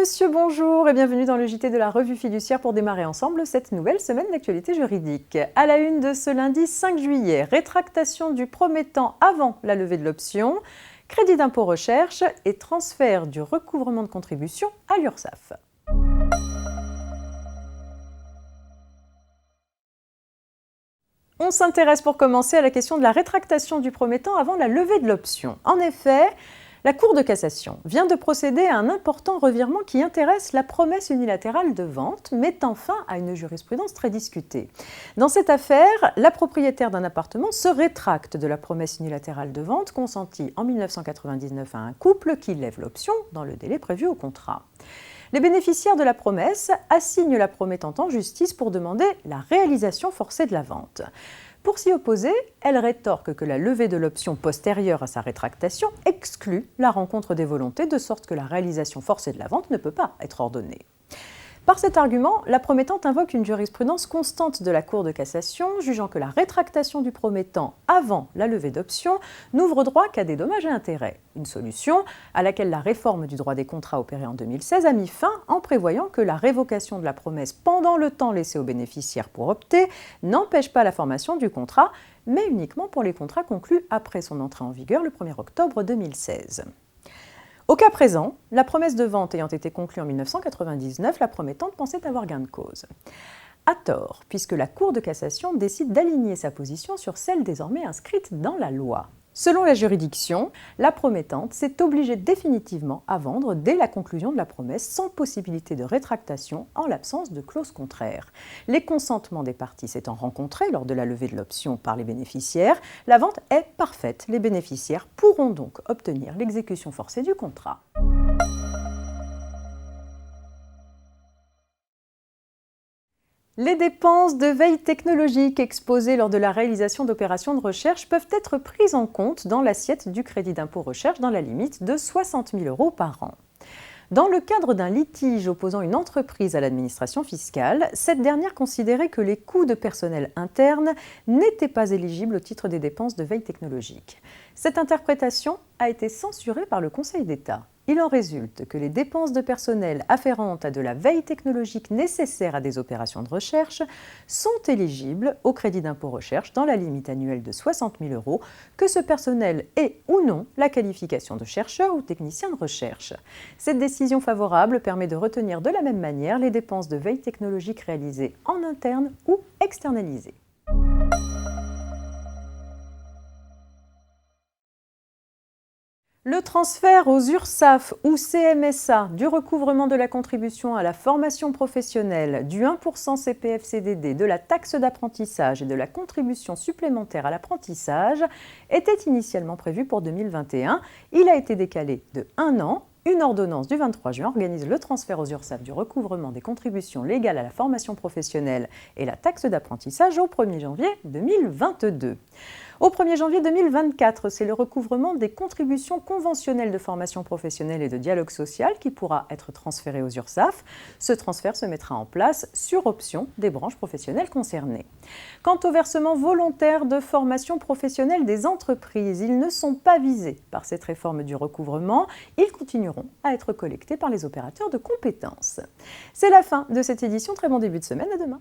monsieur, bonjour et bienvenue dans le JT de la Revue Fiduciaire pour démarrer ensemble cette nouvelle semaine d'actualité juridique. À la une de ce lundi 5 juillet, rétractation du promettant avant la levée de l'option, crédit d'impôt recherche et transfert du recouvrement de contribution à l'URSSAF. On s'intéresse pour commencer à la question de la rétractation du promettant avant la levée de l'option. En effet, la Cour de cassation vient de procéder à un important revirement qui intéresse la promesse unilatérale de vente, mettant fin à une jurisprudence très discutée. Dans cette affaire, la propriétaire d'un appartement se rétracte de la promesse unilatérale de vente consentie en 1999 à un couple qui lève l'option dans le délai prévu au contrat. Les bénéficiaires de la promesse assignent la promettante en justice pour demander la réalisation forcée de la vente. Pour s'y opposer, elle rétorque que la levée de l'option postérieure à sa rétractation exclut la rencontre des volontés, de sorte que la réalisation forcée de la vente ne peut pas être ordonnée. Par cet argument, la promettante invoque une jurisprudence constante de la Cour de cassation, jugeant que la rétractation du promettant avant la levée d'option n'ouvre droit qu'à des dommages et intérêts. Une solution à laquelle la réforme du droit des contrats opérée en 2016 a mis fin en prévoyant que la révocation de la promesse pendant le temps laissé aux bénéficiaires pour opter n'empêche pas la formation du contrat, mais uniquement pour les contrats conclus après son entrée en vigueur le 1er octobre 2016. Au cas présent, la promesse de vente ayant été conclue en 1999, la promettante pensait avoir gain de cause. À tort, puisque la Cour de cassation décide d'aligner sa position sur celle désormais inscrite dans la loi. Selon la juridiction, la promettante s'est obligée définitivement à vendre dès la conclusion de la promesse sans possibilité de rétractation en l'absence de clause contraire. Les consentements des parties s'étant rencontrés lors de la levée de l'option par les bénéficiaires, la vente est parfaite. Les bénéficiaires pourront donc obtenir l'exécution forcée du contrat. Les dépenses de veille technologique exposées lors de la réalisation d'opérations de recherche peuvent être prises en compte dans l'assiette du crédit d'impôt recherche dans la limite de 60 000 € par an. Dans le cadre d'un litige opposant une entreprise à l'administration fiscale, cette dernière considérait que les coûts de personnel interne n'étaient pas éligibles au titre des dépenses de veille technologique. Cette interprétation a été censurée par le Conseil d'État. Il en résulte que les dépenses de personnel afférentes à de la veille technologique nécessaire à des opérations de recherche sont éligibles au crédit d'impôt recherche dans la limite annuelle de 60 000 €, que ce personnel ait ou non la qualification de chercheur ou technicien de recherche. Cette décision favorable permet de retenir de la même manière les dépenses de veille technologique réalisées en interne ou externalisées. Le transfert aux URSSAF ou CMSA du recouvrement de la contribution à la formation professionnelle, du 1% CPF-CDD, de la taxe d'apprentissage et de la contribution supplémentaire à l'apprentissage était initialement prévu pour 2021. Il a été décalé de 1 an. Une ordonnance du 23 juin organise le transfert aux URSSAF du recouvrement des contributions légales à la formation professionnelle et la taxe d'apprentissage au 1er janvier 2022. Au 1er janvier 2024, c'est le recouvrement des contributions conventionnelles de formation professionnelle et de dialogue social qui pourra être transféré aux URSSAF. Ce transfert se mettra en place sur option des branches professionnelles concernées. Quant au versement volontaire de formation professionnelle des entreprises, ils ne sont pas visés par cette réforme du recouvrement. Ils continueront à être collectés par les opérateurs de compétences. C'est la fin de cette édition. Très bon début de semaine. À demain.